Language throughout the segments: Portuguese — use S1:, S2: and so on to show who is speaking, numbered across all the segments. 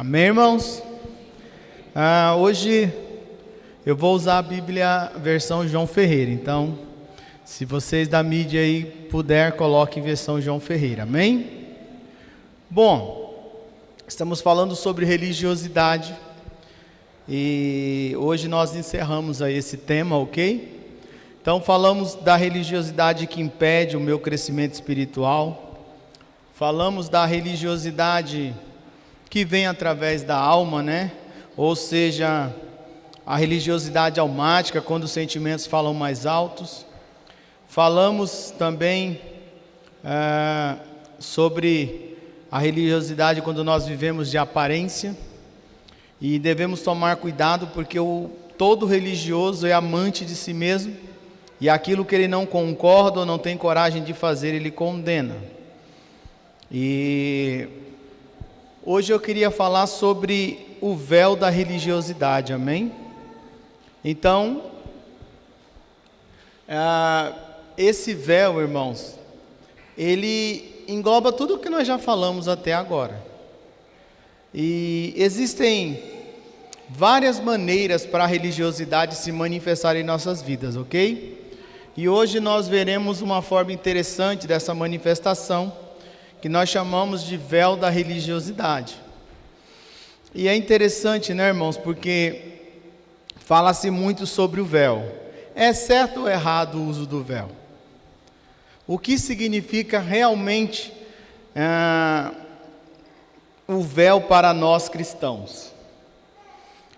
S1: Amém, irmãos? Hoje eu vou usar a Bíblia versão João Ferreira. Então, se vocês da mídia aí puder, coloquem versão João Ferreira. Amém? Bom, estamos falando sobre religiosidade. E hoje nós encerramos aí esse tema, ok? Então falamos da religiosidade que impede o meu crescimento espiritual. Falamos da religiosidade que vem através da alma, né? Ou seja, a religiosidade almática, quando os sentimentos falam mais altos. Falamos também sobre a religiosidade quando nós vivemos de aparência. E devemos tomar cuidado porque todo religioso é amante de si mesmo. E aquilo que ele não concorda ou não tem coragem de fazer, ele condena. E hoje eu queria falar sobre o véu da religiosidade, amém? Então, esse véu, irmãos, ele engloba tudo o que nós já falamos até agora. E existem várias maneiras para a religiosidade se manifestar em nossas vidas, ok? E hoje nós veremos uma forma interessante dessa manifestação, que nós chamamos de véu da religiosidade. E é interessante, né, irmãos, porque fala-se muito sobre o véu. É certo ou errado o uso do véu? O que significa realmente o véu para nós cristãos?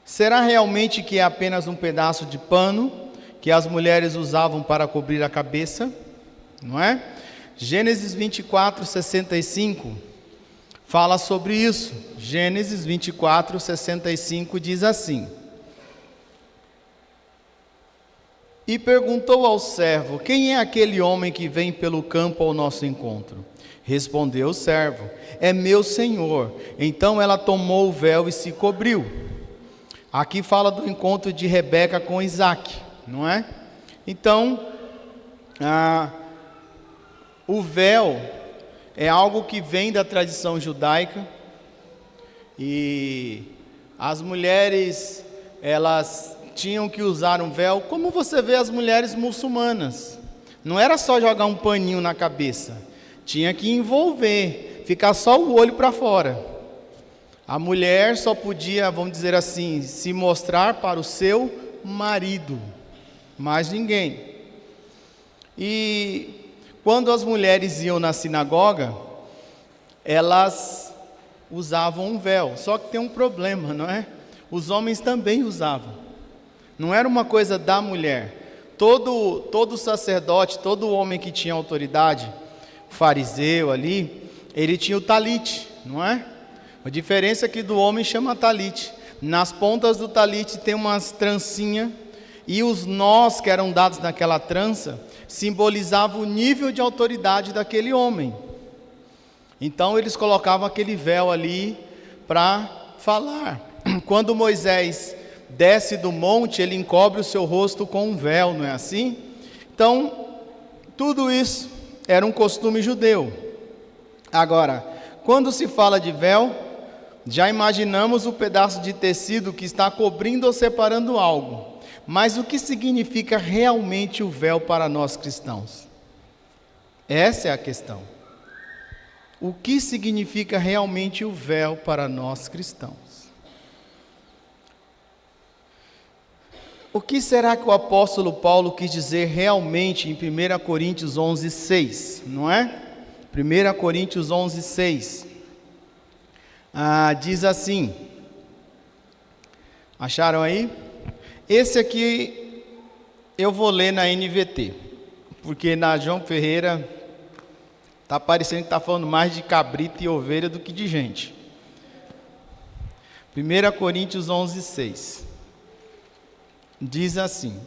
S1: Será realmente que é apenas um pedaço de pano que as mulheres usavam para cobrir a cabeça? Não é? Gênesis 24, 65 fala sobre isso. Gênesis 24, 65 diz assim: E perguntou ao servo: quem é aquele homem que vem pelo campo ao nosso encontro? Respondeu o servo: é meu senhor. Então ela tomou o véu e se cobriu. Aqui fala do encontro de Rebeca com Isaac, não é? Então, o véu é algo que vem da tradição judaica. E as mulheres, elas tinham que usar um véu, como você vê as mulheres muçulmanas. Não era só jogar um paninho na cabeça, tinha que envolver, ficar só o olho para fora. A mulher só podia, vamos dizer assim, se mostrar para o seu marido, mais ninguém. E quando as mulheres iam na sinagoga, elas usavam um véu. Só que tem um problema, não é? Os homens também usavam. Não era uma coisa da mulher. Todo sacerdote, todo homem que tinha autoridade, o fariseu ali, ele tinha o talite, não é? A diferença é que do homem chama talite. Nas pontas do talite tem umas trancinhas, e os nós que eram dados naquela trança simbolizavam o nível de autoridade daquele homem. Então eles colocavam aquele véu ali para falar. Quando Moisés desce do monte, ele encobre o seu rosto com um véu, não é assim? Então, tudo isso era um costume judeu. Agora, quando se fala de véu, já imaginamos o pedaço de tecido que está cobrindo ou separando algo. Mas o que significa realmente o véu para nós cristãos? Essa é a questão. O que significa realmente o véu para nós cristãos? O que será que o apóstolo Paulo quis dizer realmente em 1 Coríntios 11, 6? Não é? 1 Coríntios 11, 6. Diz assim. Acharam aí? Esse aqui eu vou ler na NVT, porque na João Ferreira está parecendo que está falando mais de cabrito e ovelha do que de gente. 1 Coríntios 11, 6. Diz assim.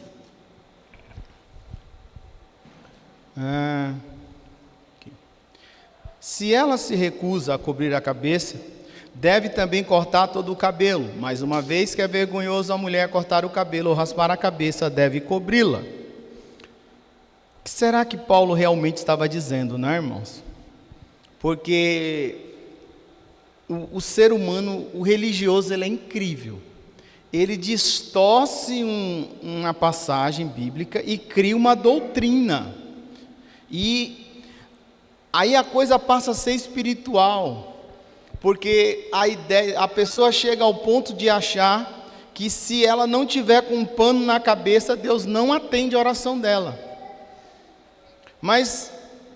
S1: Se ela se recusa a cobrir a cabeça, deve também cortar todo o cabelo, mas uma vez que é vergonhoso a mulher cortar o cabelo ou raspar a cabeça, deve cobri-la. O que será que Paulo realmente estava dizendo, né, irmãos? Porque o ser humano, o religioso, ele é incrível. Ele distorce uma passagem bíblica e cria uma doutrina. E aí a coisa passa a ser espiritual, porque a pessoa chega ao ponto de achar que se ela não tiver com um pano na cabeça, Deus não atende a oração dela. Mas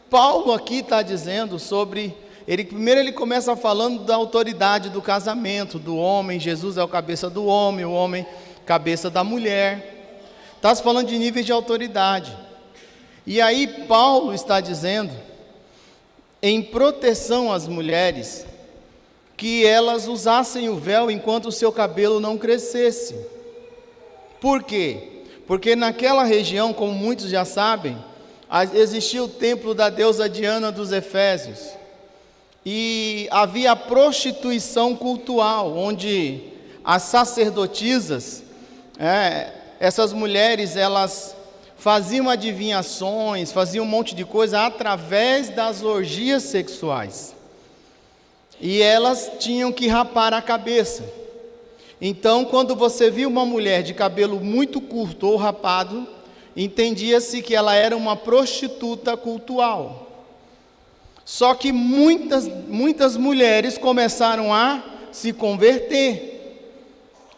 S1: Paulo aqui está dizendo sobre... Primeiro ele começa falando da autoridade do casamento, do homem. Jesus é o cabeça do homem, o homem cabeça da mulher. Está se falando de níveis de autoridade. E aí Paulo está dizendo, em proteção às mulheres, que elas usassem o véu enquanto o seu cabelo não crescesse. Por quê? Porque naquela região, como muitos já sabem, existia o templo da deusa Diana dos Efésios. E havia a prostituição cultual, onde as sacerdotisas, essas mulheres, elas faziam adivinhações, faziam um monte de coisa através das orgias sexuais. E elas tinham que rapar a cabeça. Então, quando você via uma mulher de cabelo muito curto ou rapado, entendia-se que ela era uma prostituta cultual. Só que muitas mulheres começaram a se converter.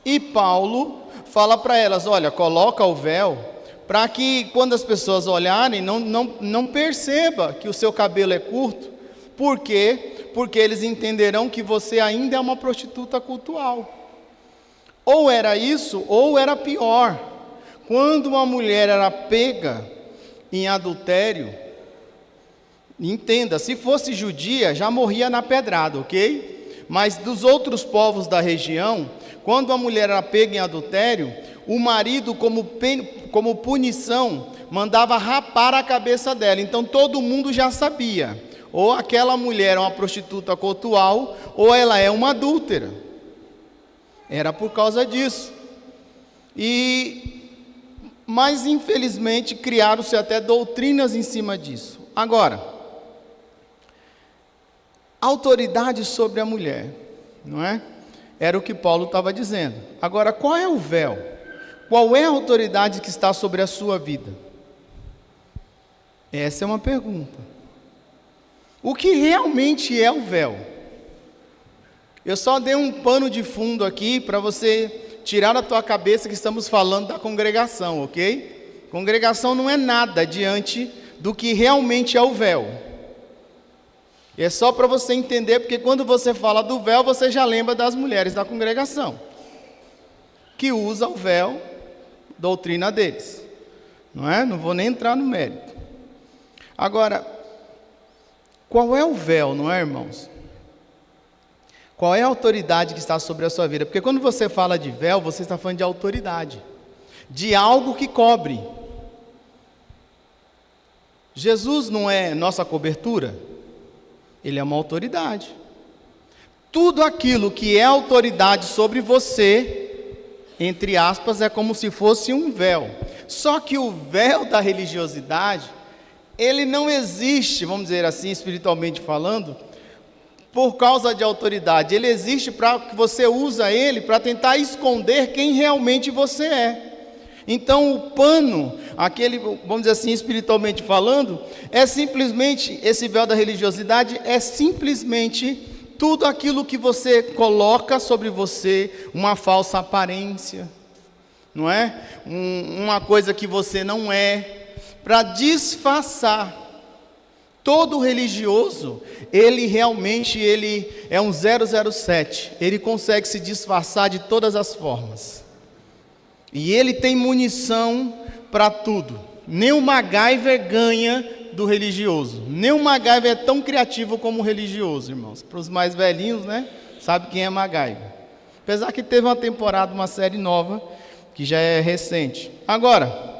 S1: E Paulo fala para elas, olha, coloca o véu, para que quando as pessoas olharem, não perceba que o seu cabelo é curto. Por quê? Porque eles entenderão que você ainda é uma prostituta cultual. Ou era isso, ou era pior. Quando uma mulher era pega em adultério, entenda, se fosse judia, já morria na pedrada, ok? Mas dos outros povos da região, quando a mulher era pega em adultério, o marido, como punição, mandava rapar a cabeça dela. Então todo mundo já sabia, ou aquela mulher é uma prostituta cultual, ou ela é uma adúltera. Era por causa disso. Mas infelizmente criaram-se até doutrinas em cima disso. Agora, autoridade sobre a mulher, não é? Era o que Paulo estava dizendo. Agora, qual é o véu? Qual é a autoridade que está sobre a sua vida? Essa é uma pergunta. O que realmente é o véu? Eu só dei um pano de fundo aqui para você tirar da tua cabeça que estamos falando da congregação, ok? Congregação não é nada diante do que realmente é o véu. É só para você entender, porque quando você fala do véu, você já lembra das mulheres da congregação, que usa o véu, doutrina deles, não é? Não vou nem entrar no mérito. Agora, qual é o véu, não é, irmãos? Qual é a autoridade que está sobre a sua vida? Porque quando você fala de véu, você está falando de autoridade, de algo que cobre. Jesus não é nossa cobertura? Ele é uma autoridade. Tudo aquilo que é autoridade sobre você, entre aspas, é como se fosse um véu. Só que o véu da religiosidade, ele não existe, vamos dizer assim, espiritualmente falando, por causa de autoridade. Ele existe para que você usa ele para tentar esconder quem realmente você é. Então o pano, aquele, vamos dizer assim, espiritualmente falando, é simplesmente, esse véu da religiosidade é simplesmente tudo aquilo que você coloca sobre você, uma falsa aparência, não é? Uma coisa que você não é, para disfarçar. Todo religioso, ele é um 007, ele consegue se disfarçar de todas as formas. E ele tem munição para tudo. Nem o MacGyver ganha do religioso. Nem o MacGyver é tão criativo como o religioso, irmãos. Para os mais velhinhos, né? Sabe quem é MacGyver. Apesar que teve uma temporada, uma série nova, que já é recente. Agora,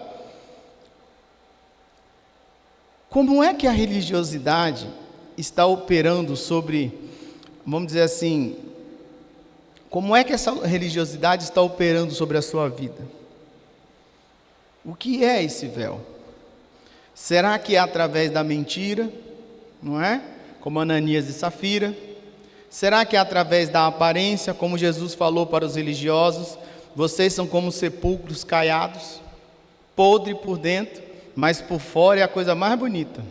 S1: como é que a religiosidade está operando sobre, vamos dizer assim, como é que essa religiosidade está operando sobre a sua vida? O que é esse véu? Será que é através da mentira, não é? Como Ananias e Safira? Será que é através da aparência, como Jesus falou para os religiosos? Vocês são como sepulcros caiados, podre por dentro, mas por fora é a coisa mais bonita.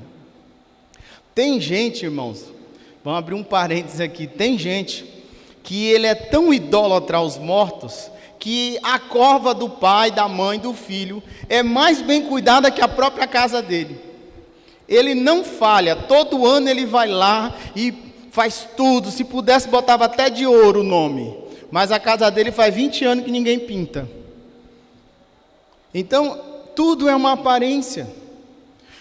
S1: Tem gente, irmãos, vamos abrir um parênteses aqui, tem gente que ele é tão idólatra aos mortos, que a cova do pai, da mãe, do filho, é mais bem cuidada que a própria casa dele. Ele não falha, todo ano ele vai lá e faz tudo, se pudesse botava até de ouro o nome, mas a casa dele faz 20 anos que ninguém pinta. Então, tudo é uma aparência.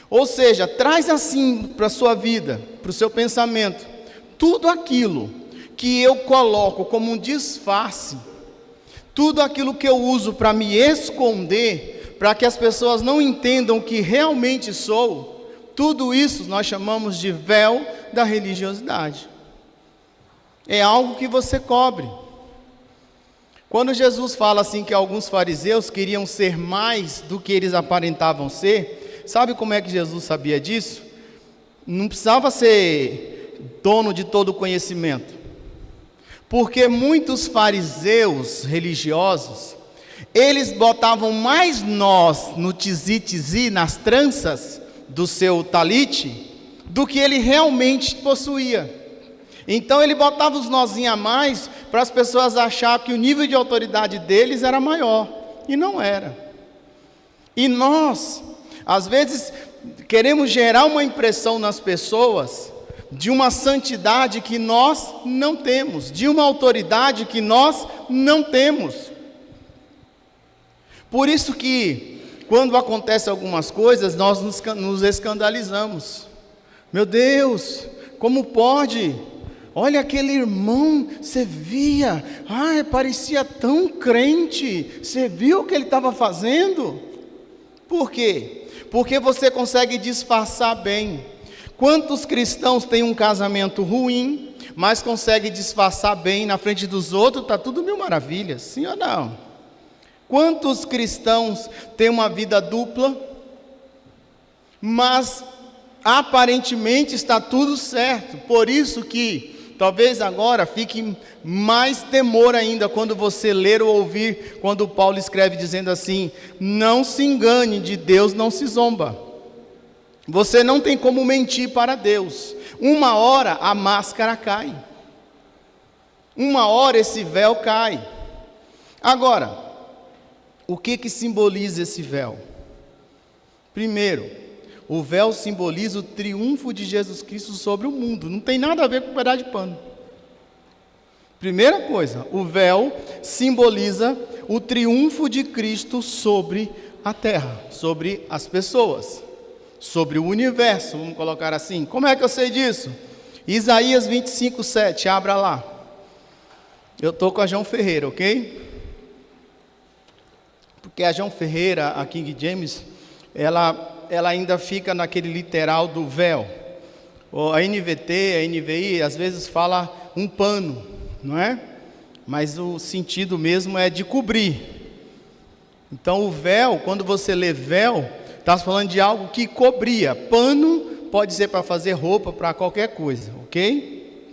S1: Ou seja, traz assim para a sua vida, para o seu pensamento, tudo aquilo que eu coloco como um disfarce, tudo aquilo que eu uso para me esconder, para que as pessoas não entendam o que realmente sou, tudo isso nós chamamos de véu da religiosidade. É algo que você cobre. Quando Jesus fala assim que alguns fariseus queriam ser mais do que eles aparentavam ser, sabe como é que Jesus sabia disso? Não precisava ser dono de todo o conhecimento. Porque muitos fariseus religiosos, eles botavam mais nós no tizi-tizi, nas tranças do seu talite, do que ele realmente possuía. Então ele botava os nozinhos a mais para as pessoas acharem que o nível de autoridade deles era maior, e não era. E nós, às vezes, queremos gerar uma impressão nas pessoas de uma santidade que nós não temos, de uma autoridade que nós não temos. Por isso que, quando acontecem algumas coisas, nós nos escandalizamos. Meu Deus, como pode? Olha aquele irmão, você via, parecia tão crente, você viu o que ele estava fazendo? Por quê? Porque você consegue disfarçar bem. Quantos cristãos têm um casamento ruim, mas conseguem disfarçar bem na frente dos outros, está tudo mil maravilhas, sim ou não? Quantos cristãos têm uma vida dupla, mas aparentemente está tudo certo? Por isso que talvez agora fique mais temor ainda quando você ler ou ouvir, quando Paulo escreve dizendo assim: não se engane, de Deus não se zomba. Você não tem como mentir para Deus. Uma hora a máscara cai. Uma hora esse véu cai. Agora, o que simboliza esse véu? Primeiro, o véu simboliza o triunfo de Jesus Cristo sobre o mundo. Não tem nada a ver com pedaço de pano. Primeira coisa, o véu simboliza o triunfo de Cristo sobre a terra, sobre as pessoas, sobre o universo, vamos colocar assim. Como é que eu sei disso? Isaías 25:7, abra lá. Eu estou com a João Ferreira, ok? Porque a João Ferreira, a King James, ela ainda fica naquele literal do véu. A NVT, a NVI, às vezes fala um pano, não é? Mas o sentido mesmo é de cobrir. Então o véu, quando você lê véu, está falando de algo que cobria. Pano pode ser para fazer roupa, para qualquer coisa, ok?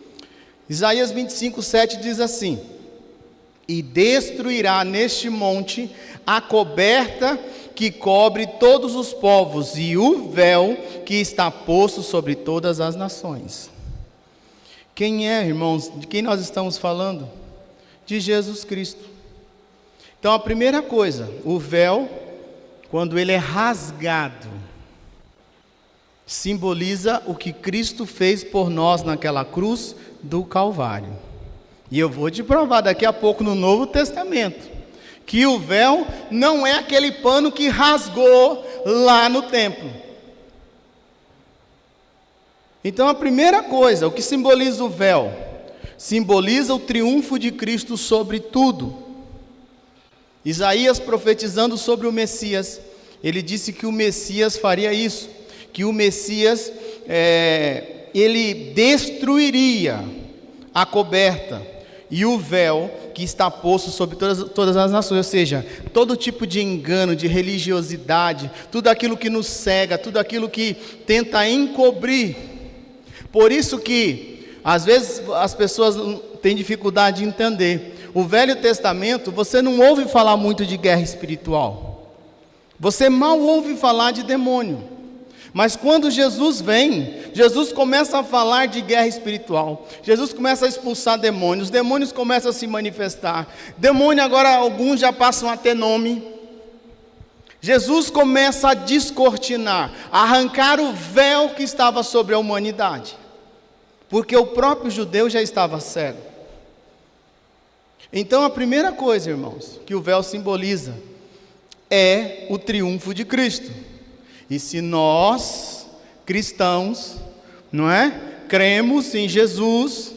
S1: Isaías 25:7 diz assim: e destruirá neste monte a coberta que cobre todos os povos, e o véu que está posto sobre todas as nações. Quem é, irmãos? De quem nós estamos falando? De Jesus Cristo. Então a primeira coisa, o véu, quando ele é rasgado, simboliza o que Cristo fez por nós naquela cruz do Calvário. E eu vou te provar daqui a pouco no Novo Testamento que o véu não é aquele pano que rasgou lá no templo. Então a primeira coisa, o que simboliza o véu? Simboliza o triunfo de Cristo sobre tudo. Isaías, profetizando sobre o Messias, ele disse que o Messias faria isso, que o Messias, ele destruiria a coberta e o véu que está posto sobre todas as nações, ou seja, todo tipo de engano, de religiosidade, tudo aquilo que nos cega, tudo aquilo que tenta encobrir. Por isso que Às vezes as pessoas têm dificuldade de entender. O Velho Testamento, você não ouve falar muito de guerra espiritual. Você mal ouve falar de demônio. Mas quando Jesus vem, Jesus começa a falar de guerra espiritual. Jesus começa a expulsar demônios. Os demônios começam a se manifestar. Demônio agora, alguns já passam a ter nome. Jesus começa a descortinar, a arrancar o véu que estava sobre a humanidade. Porque o próprio judeu já estava cego. Então a primeira coisa, irmãos, que o véu simboliza é o triunfo de Cristo. E se nós, cristãos, não é? Cremos em Jesus,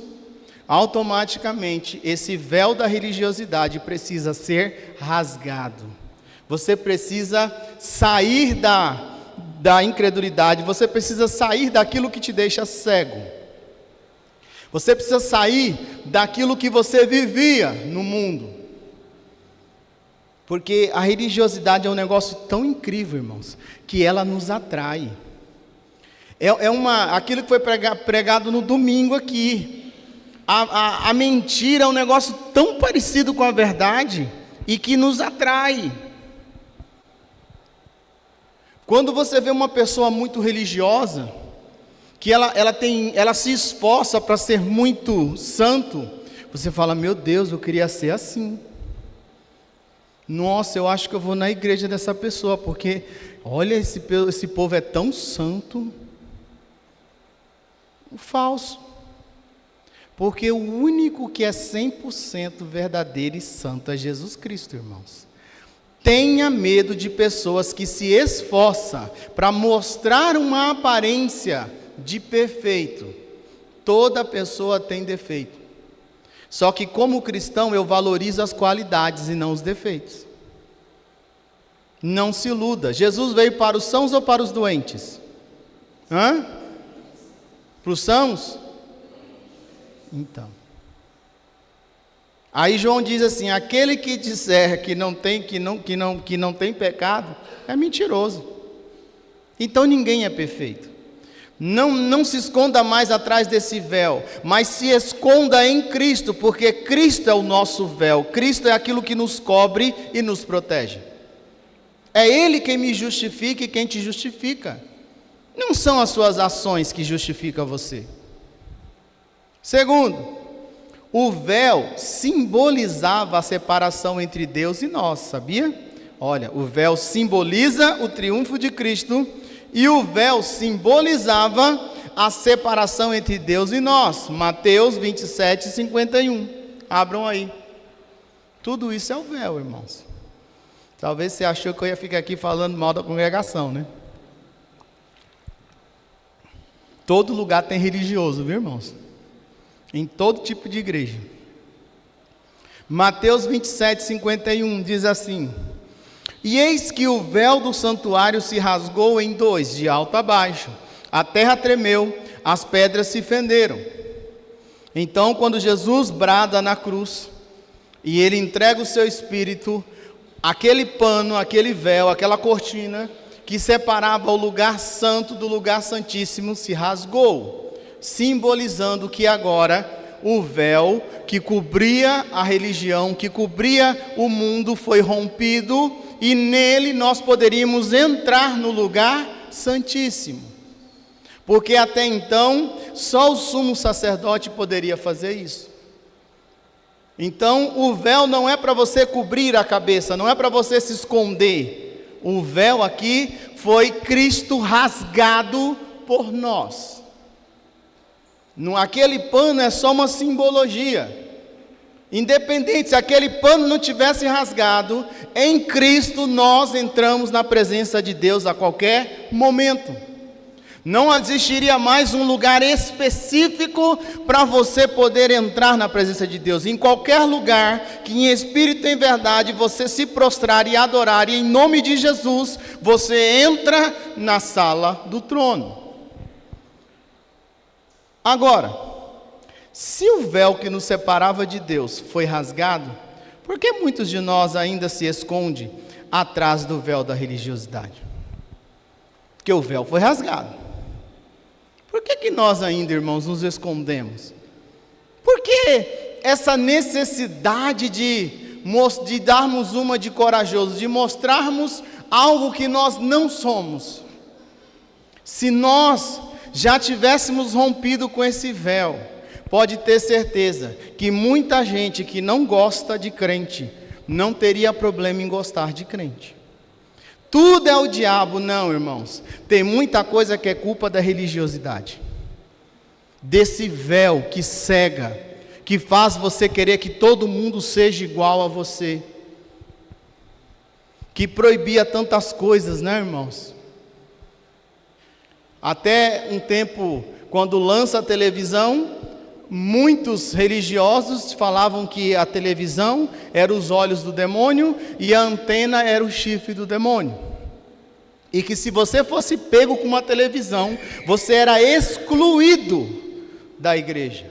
S1: automaticamente esse véu da religiosidade precisa ser rasgado. Você precisa sair da incredulidade, você precisa sair daquilo que te deixa cego. Você precisa sair daquilo que você vivia no mundo. Porque a religiosidade é um negócio tão incrível, irmãos, que ela nos atrai. Aquilo que foi pregado no domingo aqui. A mentira é um negócio tão parecido com a verdade e que nos atrai. Quando você vê uma pessoa muito religiosa, que ela se esforça para ser muito santo, você fala, meu Deus, eu queria ser assim. Nossa, eu acho que eu vou na igreja dessa pessoa, porque, olha, esse povo é tão santo. O falso. Porque o único que é 100% verdadeiro e santo é Jesus Cristo, irmãos. Tenha medo de pessoas que se esforçam para mostrar uma aparência de perfeito. Toda pessoa tem defeito. Só que como cristão eu valorizo as qualidades e não os defeitos. Não se iluda. Jesus veio para os sãos ou para os doentes? Para os sãos? Então. Aí João diz assim: aquele que disser que não tem pecado é mentiroso. Então ninguém é perfeito. Não se esconda mais atrás desse véu, mas se esconda em Cristo, porque Cristo é o nosso véu. Cristo é aquilo que nos cobre e nos protege. É Ele quem me justifica e quem te justifica. Não são as suas ações que justificam você. Segundo, o véu simbolizava a separação entre Deus e nós, sabia? Olha, o véu simboliza o triunfo de Cristo e o véu simbolizava a separação entre Deus e nós. Mateus 27, 51. Abram aí. Tudo isso é o véu, irmãos. Talvez você achou que eu ia ficar aqui falando mal da congregação, né? Todo lugar tem religioso, viu, irmãos? Em todo tipo de igreja. Mateus 27, 51 diz assim: e eis que o véu do santuário se rasgou em dois, de alto a baixo. A terra tremeu, as pedras se fenderam. Então, quando Jesus brada na cruz, e Ele entrega o seu Espírito, aquele pano, aquele véu, aquela cortina, que separava o lugar santo do lugar santíssimo, se rasgou, simbolizando que agora o véu que cobria a religião, que cobria o mundo, foi rompido, e nele nós poderíamos entrar no lugar santíssimo. Porque até então, só o sumo sacerdote poderia fazer isso. Então, o véu não é para você cobrir a cabeça, não é para você se esconder. O véu aqui foi Cristo rasgado por nós. Aquele pano é só uma simbologia. Independente se aquele pano não tivesse rasgado, em Cristo nós entramos na presença de Deus a qualquer momento. Não existiria mais um lugar específico para você poder entrar na presença de Deus. Em qualquer lugar que em espírito e em verdade você se prostrar e adorar, e em nome de Jesus, você entra na sala do trono. Agora, se o véu que nos separava de Deus foi rasgado, por que muitos de nós ainda se escondem atrás do véu da religiosidade? Porque o véu foi rasgado. Por que nós ainda, irmãos, nos escondemos? Por que essa necessidade de darmos uma de corajosos, de mostrarmos algo que nós não somos? Se nós já tivéssemos rompido com esse véu, pode ter certeza que muita gente que não gosta de crente, não teria problema em gostar de crente. Tudo é o diabo, não, irmãos. Tem muita coisa que é culpa da religiosidade. Desse véu que cega, que faz você querer que todo mundo seja igual a você. Que proibia tantas coisas, né, irmãos? Até um tempo, quando lança a televisão, muitos religiosos falavam que a televisão era os olhos do demônio e a antena era o chifre do demônio. E que se você fosse pego com uma televisão, você era excluído da igreja.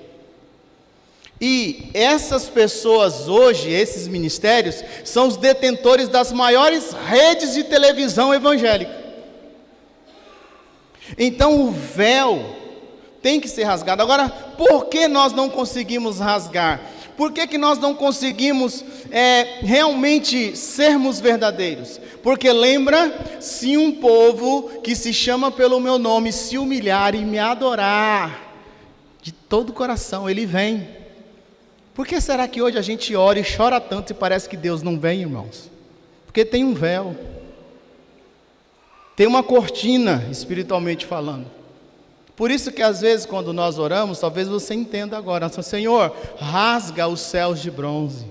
S1: E essas pessoas hoje, esses ministérios, são os detentores das maiores redes de televisão evangélica. Então o véu tem que ser rasgado. Agora, por que nós não conseguimos rasgar? Por que nós não conseguimos realmente sermos verdadeiros? Porque lembra, se um povo que se chama pelo meu nome se humilhar e me adorar de todo o coração, ele vem. Por que será que hoje a gente ora e chora tanto e parece que Deus não vem, irmãos? Porque tem um véu. Tem uma cortina, espiritualmente falando. Por isso que às vezes quando nós oramos, talvez você entenda agora, Senhor, rasga os céus de bronze.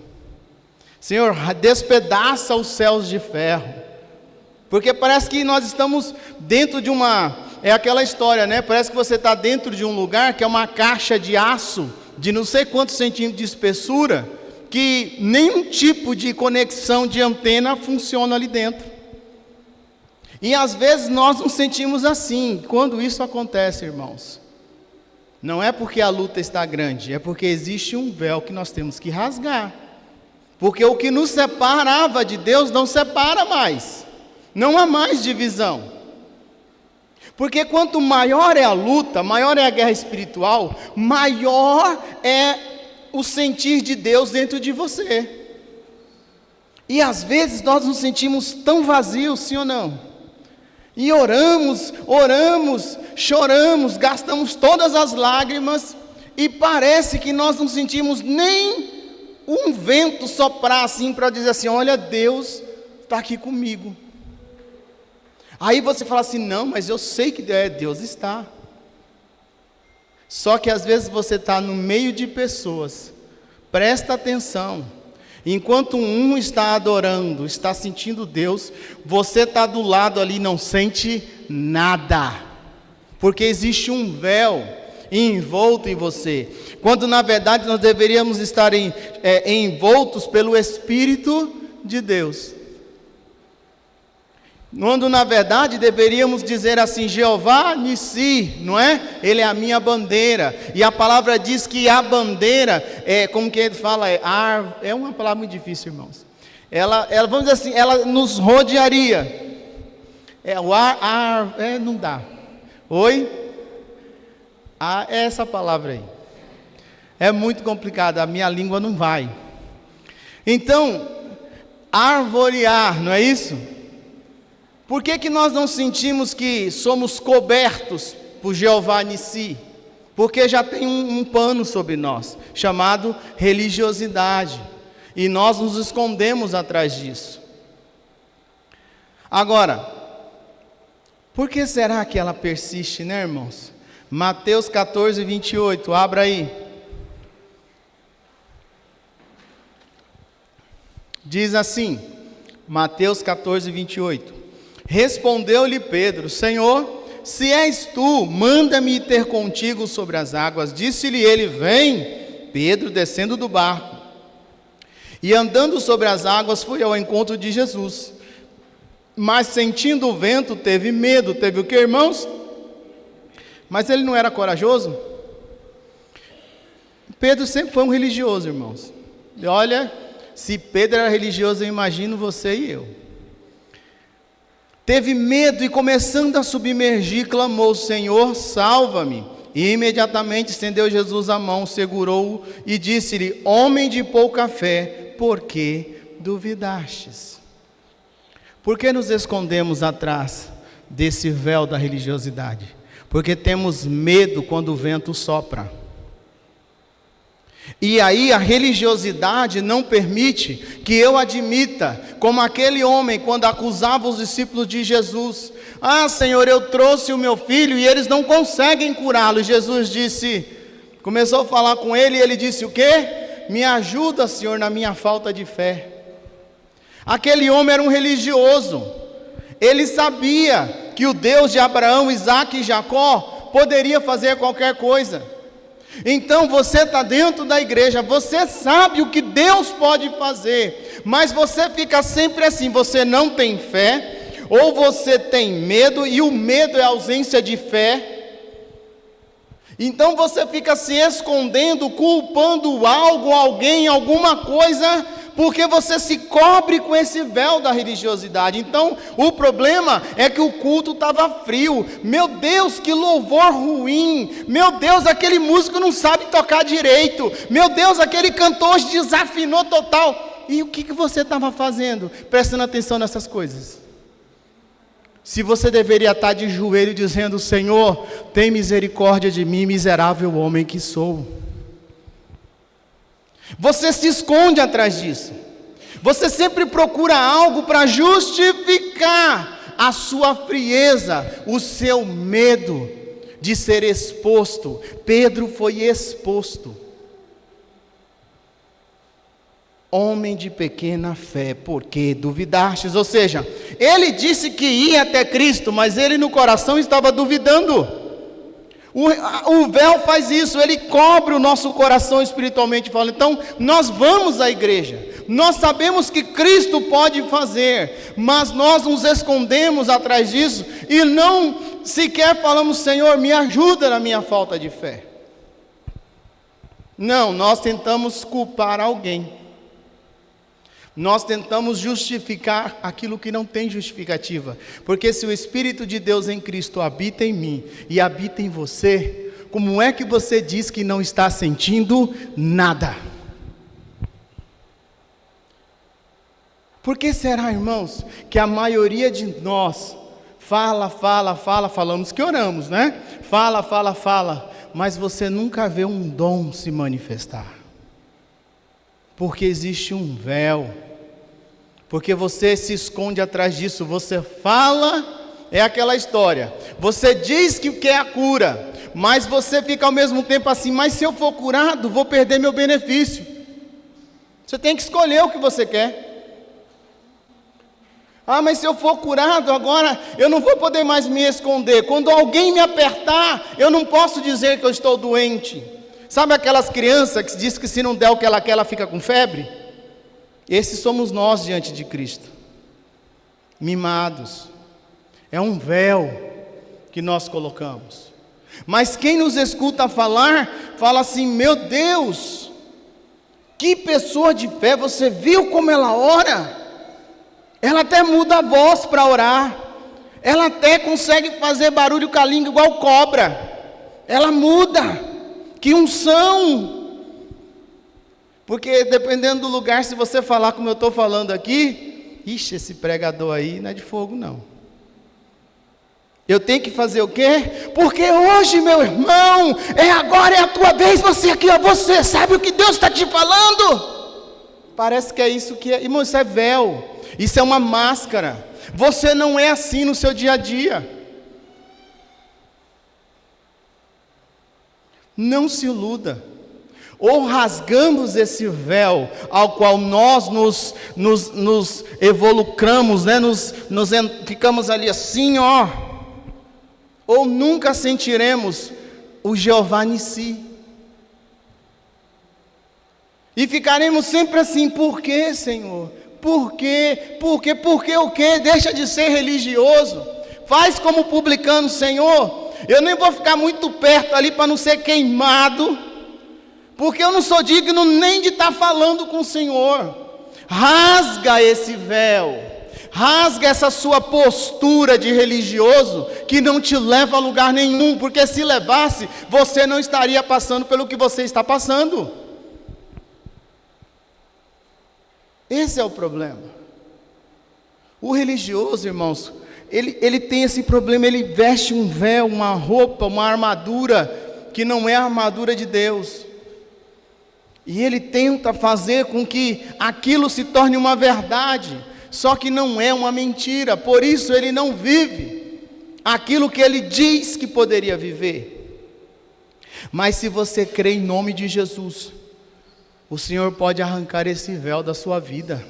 S1: Senhor, despedaça os céus de ferro. Porque parece que nós estamos dentro de é aquela história, né? Parece que você está dentro de um lugar que é uma caixa de aço, de não sei quantos centímetros de espessura, que nenhum tipo de conexão de antena funciona ali dentro. E às vezes nós nos sentimos assim, quando isso acontece, irmãos. Não é porque a luta está grande, é porque existe um véu que nós temos que rasgar. Porque o que nos separava de Deus não separa mais. Não há mais divisão. Porque quanto maior é a luta, maior é a guerra espiritual, maior é o sentir de Deus dentro de você. E às vezes nós nos sentimos tão vazios, sim ou não? E oramos, choramos, gastamos todas as lágrimas, e parece que nós não sentimos nem um vento soprar assim, para dizer assim, olha, Deus está aqui comigo. Aí você fala assim, não, mas eu sei que Deus está. Só que às vezes você está no meio de pessoas, presta atenção, enquanto um está adorando, está sentindo Deus, você está do lado ali e não sente nada, porque existe um véu envolto em você, quando na verdade nós deveríamos estar envoltos pelo Espírito de Deus. Quando na verdade deveríamos dizer assim, Jeová Nissi, não é? Ele é a minha bandeira, e a palavra diz que a bandeira, como que ele fala, é uma palavra muito difícil, irmãos, ela vamos dizer assim, ela nos rodearia, não dá, oi? É essa palavra aí, é muito complicada, a minha língua não vai, então, arvorear, não é isso? Por que nós não sentimos que somos cobertos por Jeová Nissi? Porque já tem um pano sobre nós, chamado religiosidade, e nós nos escondemos atrás disso. Agora, por que será que ela persiste, né, irmãos? Mateus 14, 28, abra aí. Diz assim, Mateus 14, 28. Respondeu-lhe Pedro, Senhor, se és tu, manda-me ir ter contigo sobre as águas. Disse-lhe ele, vem. Pedro, descendo do barco, e andando sobre as águas, foi ao encontro de Jesus. Mas sentindo o vento, teve medo. Teve o que, irmãos? Mas ele não era corajoso? Pedro sempre foi um religioso, irmãos. E olha, se Pedro era religioso, eu imagino você e eu. Teve medo e começando a submergir, clamou, Senhor, salva-me. E imediatamente estendeu Jesus a mão, segurou-o e disse-lhe: homem de pouca fé, por que duvidastes? Por que nos escondemos atrás desse véu da religiosidade? Porque temos medo quando o vento sopra. E aí a religiosidade não permite que eu admita, como aquele homem quando acusava os discípulos de Jesus: ah, Senhor, eu trouxe o meu filho e eles não conseguem curá-lo. E Jesus começou a falar com ele e ele disse o quê? Me ajuda, Senhor, na minha falta de fé. Aquele homem era um religioso. Ele sabia que o Deus de Abraão, Isaque e Jacó poderia fazer qualquer coisa. Então você está dentro da igreja, você sabe o que Deus pode fazer, mas você fica sempre assim, você não tem fé, ou você tem medo, e o medo é ausência de fé. Então você fica se escondendo, culpando algo, alguém, alguma coisa, porque você se cobre com esse véu da religiosidade. Então o problema é que o culto estava frio. Meu Deus, que louvor ruim. Meu Deus, aquele músico não sabe tocar direito. Meu Deus, aquele cantor desafinou total. E o que você estava fazendo? Prestando atenção nessas coisas. Se você deveria estar de joelho dizendo: Senhor, tem misericórdia de mim, miserável homem que sou. Você se esconde atrás disso. Você sempre procura algo para justificar a sua frieza, o seu medo de ser exposto. Pedro foi exposto. Homem de pequena fé, porque duvidastes? Ou seja, ele disse que ia até Cristo, mas ele no coração estava duvidando. O véu faz isso, ele cobre o nosso coração espiritualmente falando. Então, nós vamos à igreja, nós sabemos que Cristo pode fazer, mas nós nos escondemos atrás disso e não sequer falamos: Senhor, me ajuda na minha falta de fé. Não, nós tentamos culpar alguém. Nós tentamos justificar aquilo que não tem justificativa. Porque se o Espírito de Deus em Cristo habita em mim e habita em você, como é que você diz que não está sentindo nada? Por que será, irmãos, que a maioria de nós falamos que oramos, né? Fala, mas você nunca vê um dom se manifestar? Porque existe um véu. Porque você se esconde atrás disso. Você fala, é aquela história. Você diz que quer a cura, mas você fica ao mesmo tempo assim: mas se eu for curado, vou perder meu benefício. Você tem que escolher o que você quer. Ah, mas se eu for curado agora, eu não vou poder mais me esconder. Quando alguém me apertar, eu não posso dizer que eu estou doente. Sabe aquelas crianças que dizem que se não der o que ela quer, ela fica com febre? Esses somos nós diante de Cristo, mimados. É um véu que nós colocamos. Mas quem nos escuta falar, fala assim: meu Deus, que pessoa de fé, você viu como ela ora? Ela até muda a voz para orar, ela até consegue fazer barulho com a língua igual cobra, ela muda, que unção! Porque dependendo do lugar, se você falar como eu estou falando aqui, ixi, esse pregador aí não é de fogo não. Eu tenho que fazer o quê? Porque hoje, meu irmão, agora é a tua vez, você aqui, ó, você sabe o que Deus está te falando? Parece que é isso que é, irmão, isso é véu, isso é uma máscara. Você não é assim no seu dia a dia. Não se iluda. Ou rasgamos esse véu ao qual nós nos evolucramos, né? Ficamos ali assim, ó. Ou nunca sentiremos o Jeová Nissi. E ficaremos sempre assim: por quê, Senhor? Por quê? Por quê? Por quê o quê? Deixa de ser religioso. Faz como publicano: Senhor, eu nem vou ficar muito perto ali para não ser queimado, porque eu não sou digno nem de estar falando com o Senhor. Rasga esse véu, Rasga essa sua postura de religioso que não te leva a lugar nenhum, porque se levasse, você não estaria passando pelo que você está passando. Esse é o problema. O religioso, irmãos, ele tem esse problema, ele veste um véu, uma roupa, uma armadura, que não é a armadura de Deus. E ele tenta fazer com que aquilo se torne uma verdade, só que não é uma mentira, por isso ele não vive aquilo que ele diz que poderia viver. Mas se você crê em nome de Jesus, o Senhor pode arrancar esse véu da sua vida.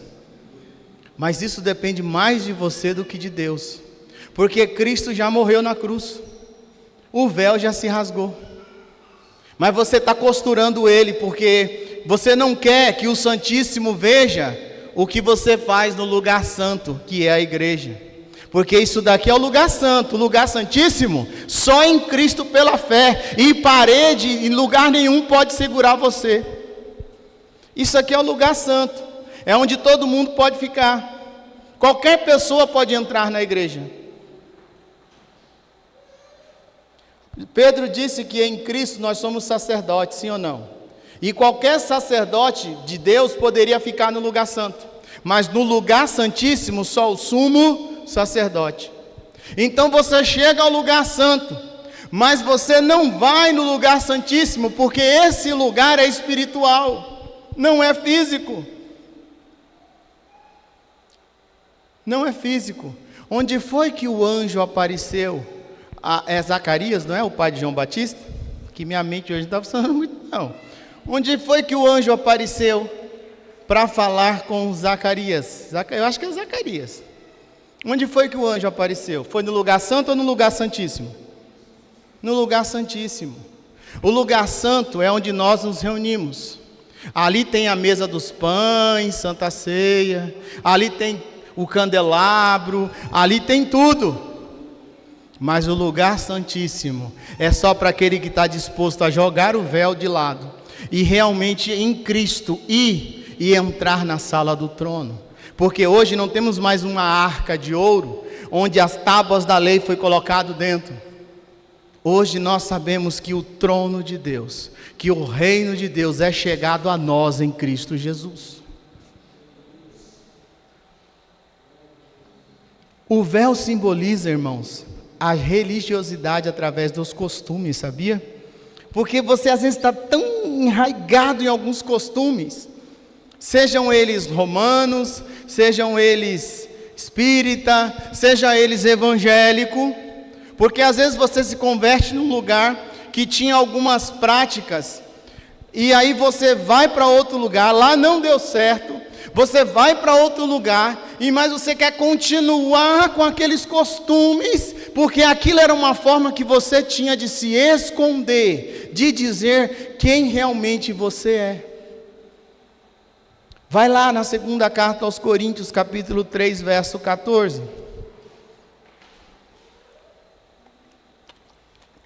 S1: Mas isso depende mais de você do que de Deus, porque Cristo já morreu na cruz, o véu já se rasgou, mas você está costurando ele, porque você não quer que o Santíssimo veja o que você faz no lugar santo, que é a igreja, porque isso daqui é o lugar santo, o lugar santíssimo, só em Cristo pela fé, e parede em lugar nenhum pode segurar você. Isso aqui é o lugar santo, é onde todo mundo pode ficar, qualquer pessoa pode entrar na igreja. Pedro disse que em Cristo nós somos sacerdotes, sim ou não? E qualquer sacerdote de Deus poderia ficar no lugar santo, mas no lugar santíssimo só o sumo sacerdote. Então você chega ao lugar santo, mas você não vai no lugar santíssimo, porque esse lugar é espiritual, não é físico. Não é físico. Onde foi que o anjo apareceu? É Zacarias, não é o pai de João Batista? Que minha mente hoje não está funcionando muito, não. Onde foi que o anjo apareceu para falar com Zacarias? Eu acho que é Zacarias. Onde foi que o anjo apareceu? Foi no lugar santo ou no lugar santíssimo? No lugar santíssimo. O lugar santo é onde nós nos reunimos. Ali tem a mesa dos pães, Santa Ceia. Ali tem o candelabro. Ali tem tudo. Mas o lugar santíssimo é só para aquele que está disposto a jogar o véu de lado e realmente em Cristo ir e entrar na sala do trono. Porque hoje não temos mais uma arca de ouro onde as tábuas da lei foi colocado dentro. Hoje nós sabemos que o trono de Deus, que o reino de Deus é chegado a nós em Cristo Jesus. O véu simboliza, irmãos, a religiosidade através dos costumes, sabia? Porque você às vezes está tão enraizado em alguns costumes, sejam eles romanos, sejam eles espírita, sejam eles evangélico, porque às vezes você se converte num lugar que tinha algumas práticas, e aí você vai para outro lugar, lá não deu certo, você vai para outro lugar, mas você quer continuar com aqueles costumes, porque aquilo era uma forma que você tinha de se esconder, de dizer quem realmente você é. Vai lá na segunda carta aos Coríntios, capítulo 3, verso 14.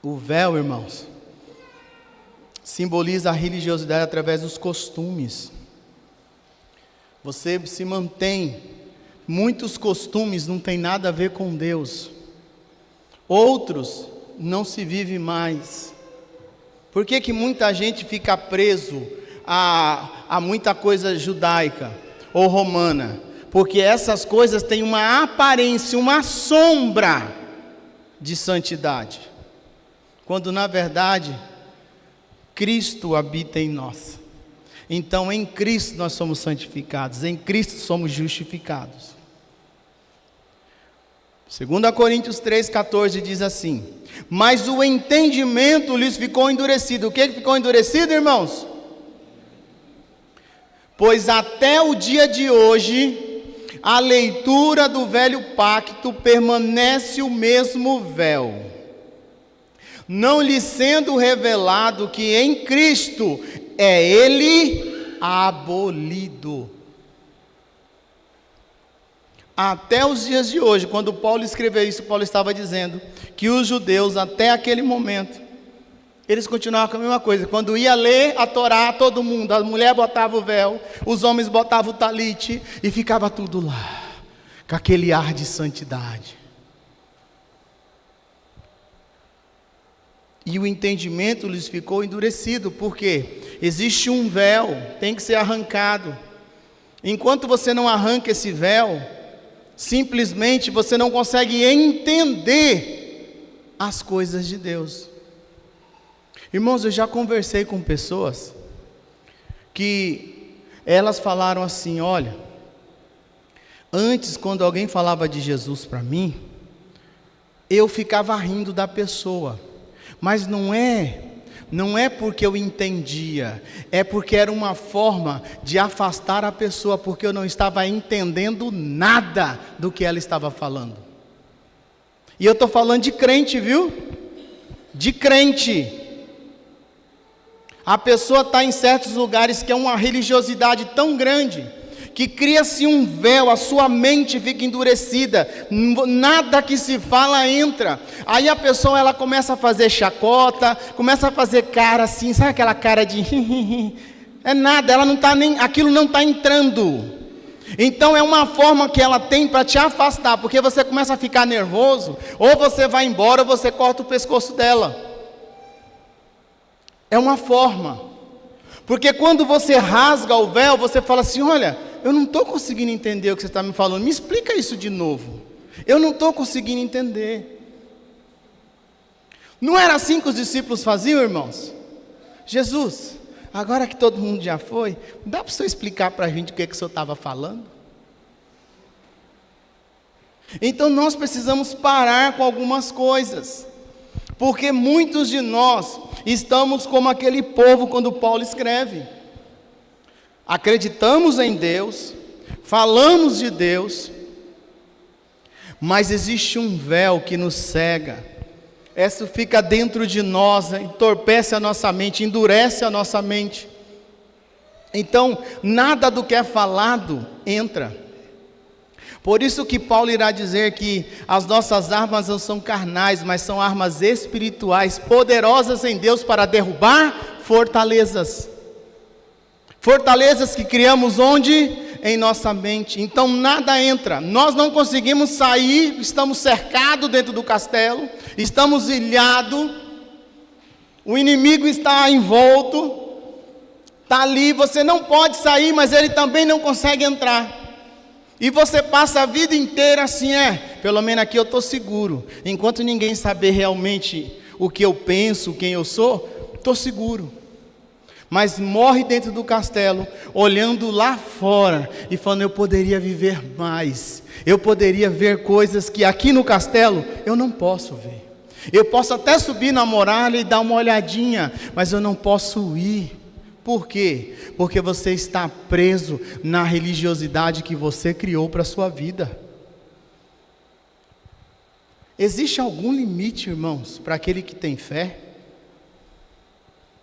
S1: O véu, irmãos, simboliza a religiosidade através dos costumes. Você se mantém, muitos costumes não tem nada a ver com Deus, outros não se vive mais. Por que muita gente fica preso a muita coisa judaica ou romana? Porque essas coisas têm uma aparência, uma sombra de santidade, quando na verdade Cristo habita em nós. Então em Cristo nós somos santificados, em Cristo somos justificados. 2 Coríntios 3,14 diz assim: mas o entendimento lhes ficou endurecido. O que ficou endurecido, irmãos? Pois até o dia de hoje, a leitura do velho pacto permanece o mesmo véu, não lhe sendo revelado que em Cristo é ele abolido. Até os dias de hoje, quando Paulo escreveu isso, Paulo estava dizendo que os judeus, até aquele momento, eles continuavam com a mesma coisa. Quando ia ler a Torá, todo mundo, a mulher botava o véu, os homens botavam o talite, e ficava tudo lá. com aquele ar de santidade. E o entendimento lhes ficou endurecido, porque existe um véu, tem que ser arrancado. Enquanto você não arranca esse véu, simplesmente você não consegue entender as coisas de Deus. Irmãos, eu já conversei com pessoas que elas falaram assim: olha, antes quando alguém falava de Jesus para mim, eu ficava rindo da pessoa, mas não é porque eu entendia, é porque era uma forma de afastar a pessoa, porque eu não estava entendendo nada do que ela estava falando. E eu estou falando de crente, viu? De crente. A pessoa está em certos lugares que é uma religiosidade tão grande, que cria-se um véu, a sua mente fica endurecida, nada que se fala entra. Aí a pessoa ela começa a fazer chacota, começa a fazer cara assim, sabe aquela cara de é nada, ela não está nem, aquilo não está entrando. Então é uma forma que ela tem para te afastar, porque você começa a ficar nervoso, ou você vai embora, ou você corta o pescoço dela. É uma forma, porque quando você rasga o véu, você fala assim: olha, eu não estou conseguindo entender o que você está me falando, me explica isso de novo, eu não estou conseguindo entender. Não era assim que os discípulos faziam, irmãos? Jesus, agora que todo mundo já foi, dá para o senhor explicar para a gente o que o senhor estava falando? Então nós precisamos parar com algumas coisas, porque muitos de nós estamos como aquele povo quando Paulo escreve. Acreditamos em Deus, falamos de Deus, mas existe um véu que nos cega. Isso fica dentro de nós, entorpece a nossa mente, endurece a nossa mente. Então, nada do que é falado entra. Por isso que Paulo irá dizer que as nossas armas não são carnais, mas são armas espirituais, poderosas em Deus para derrubar fortalezas. Fortalezas que criamos onde? Em nossa mente. Então nada entra, nós não conseguimos sair, estamos cercados dentro do castelo, estamos ilhados, o inimigo está envolto, está ali, você não pode sair, mas ele também não consegue entrar. E você passa a vida inteira assim, pelo menos aqui eu estou seguro. Enquanto ninguém saber realmente o que eu penso, quem eu sou, estou seguro. Mas morre dentro do castelo, olhando lá fora e falando: eu poderia viver mais. Eu poderia ver coisas que aqui no castelo eu não posso ver. Eu posso até subir na muralha e dar uma olhadinha, mas eu não posso ir. Por quê? Porque você está preso na religiosidade que você criou para a sua vida. Existe algum limite, irmãos, para aquele que tem fé?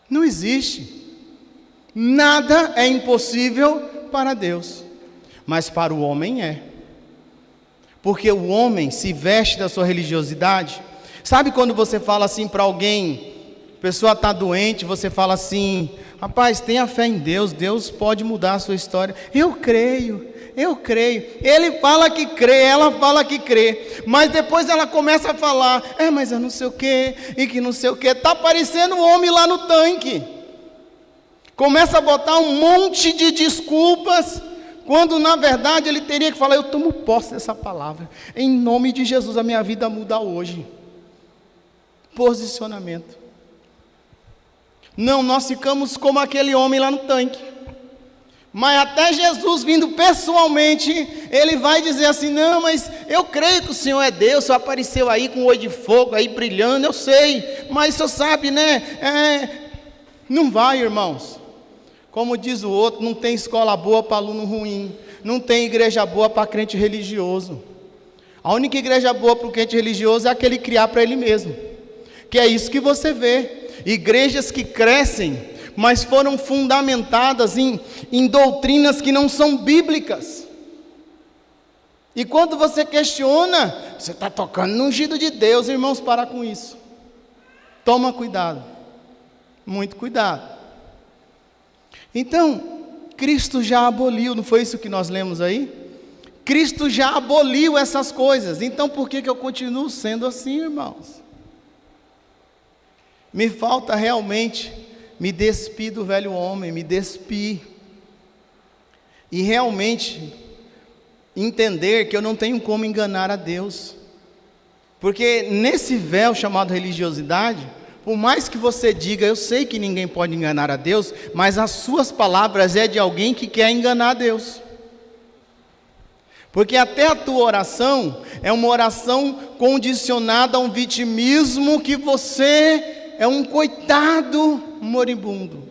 S1: Não existe. Nada é impossível para Deus, mas para o homem é. Porque o homem se veste da sua religiosidade. Sabe quando você fala assim para alguém, a pessoa está doente, você fala assim: rapaz, tenha fé em Deus, Deus pode mudar a sua história. Eu creio. Ele fala que crê, ela fala que crê, mas depois ela começa a falar: mas eu não sei o que, e que não sei o que, está parecendo um homem lá no tanque. Começa a botar um monte de desculpas, quando na verdade ele teria que falar: eu tomo posse dessa palavra, em nome de Jesus a minha vida muda hoje. Posicionamento. Não, nós ficamos como aquele homem lá no tanque. Mas até Jesus vindo pessoalmente, ele vai dizer assim: não, mas eu creio que o Senhor é Deus, o Senhor apareceu aí com um olho de fogo, aí brilhando, eu sei, mas o Senhor sabe, né? Não vai, irmãos. Como diz o outro, não tem escola boa para aluno ruim, não tem igreja boa para crente religioso. A única igreja boa para o crente religioso é aquele criar para ele mesmo, que é isso que você vê. Igrejas que crescem, mas foram fundamentadas em doutrinas que não são bíblicas. E quando você questiona, você está tocando no ungido de Deus. Irmãos, para com isso. Toma cuidado. Muito cuidado. Então, Cristo já aboliu, não foi isso que nós lemos aí? Cristo já aboliu essas coisas. Então por que eu continuo sendo assim, irmãos? Me falta realmente me despir do velho homem, me despir. E realmente entender que eu não tenho como enganar a Deus. Porque nesse véu chamado religiosidade, por mais que você diga, eu sei que ninguém pode enganar a Deus, mas as suas palavras é de alguém que quer enganar a Deus. Porque até a tua oração é uma oração condicionada a um vitimismo que você é um coitado moribundo.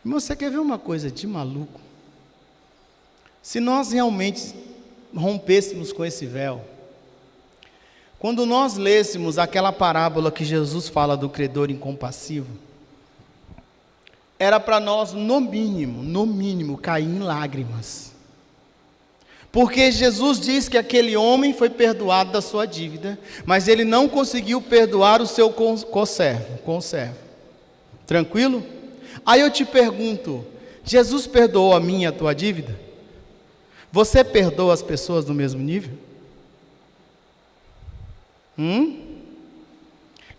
S1: Irmão, você quer ver uma coisa de maluco? Se nós realmente rompêssemos com esse véu, quando nós lêssemos aquela parábola que Jesus fala do credor incompassivo, era para nós, no mínimo, cair em lágrimas. Porque Jesus diz que aquele homem foi perdoado da sua dívida, mas ele não conseguiu perdoar o seu conservo. Tranquilo? Aí eu te pergunto, Jesus perdoou a minha e a tua dívida? Você perdoa as pessoas do mesmo nível?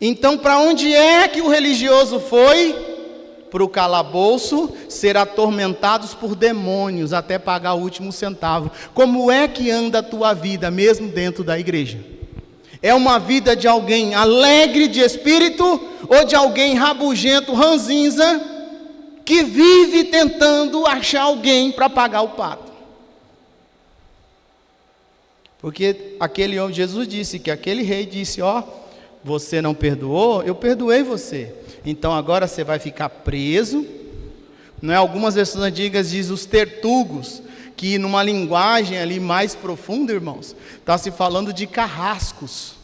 S1: Então para onde é que o religioso foi? Para o calabouço, ser atormentados por demônios, até pagar o último centavo. Como é que anda a tua vida, mesmo dentro da igreja? É uma vida de alguém alegre de espírito, ou de alguém rabugento, ranzinza, que vive tentando achar alguém para pagar o pato? Porque aquele homem, Jesus disse que aquele rei disse, você não perdoou, eu perdoei você. Então agora você vai ficar preso. Não é? Algumas versões antigas diz os tertugos, que numa linguagem ali mais profunda, irmãos, está se falando de carrascos,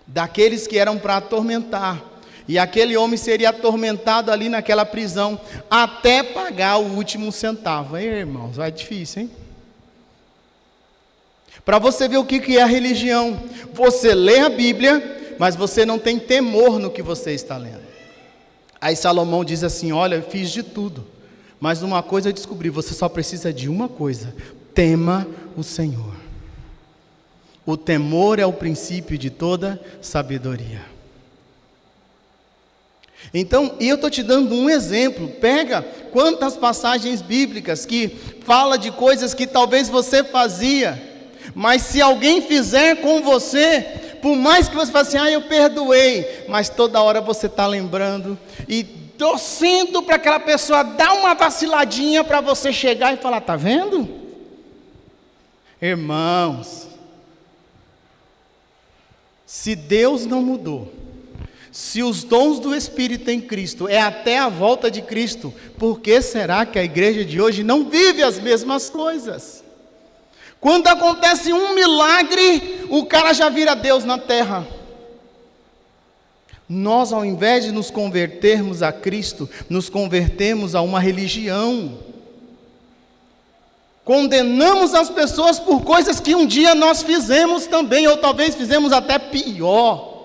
S1: daqueles que eram para atormentar. E aquele homem seria atormentado ali naquela prisão, até pagar o último centavo. Aí, irmãos, vai difícil, hein? Para você ver o que é a religião. Você lê a Bíblia, mas você não tem temor no que você está lendo. Aí Salomão diz assim, olha, eu fiz de tudo, mas uma coisa eu descobri, você só precisa de uma coisa: tema o Senhor. O temor é o princípio de toda sabedoria. Então, eu estou te dando um exemplo. Pega quantas passagens bíblicas que fala de coisas que talvez você fazia, mas se alguém fizer com você, por mais que você fale assim, eu perdoei, mas toda hora você está lembrando e torcendo para aquela pessoa dar uma vaciladinha para você chegar e falar, está vendo? Irmãos, se Deus não mudou, se os dons do Espírito em Cristo é até a volta de Cristo, por que será que a igreja de hoje não vive as mesmas coisas? Quando acontece um milagre, o cara já vira Deus na terra. Nós, ao invés de nos convertermos a Cristo, nos convertemos a uma religião. Condenamos as pessoas por coisas que um dia nós fizemos também, ou talvez fizemos até pior.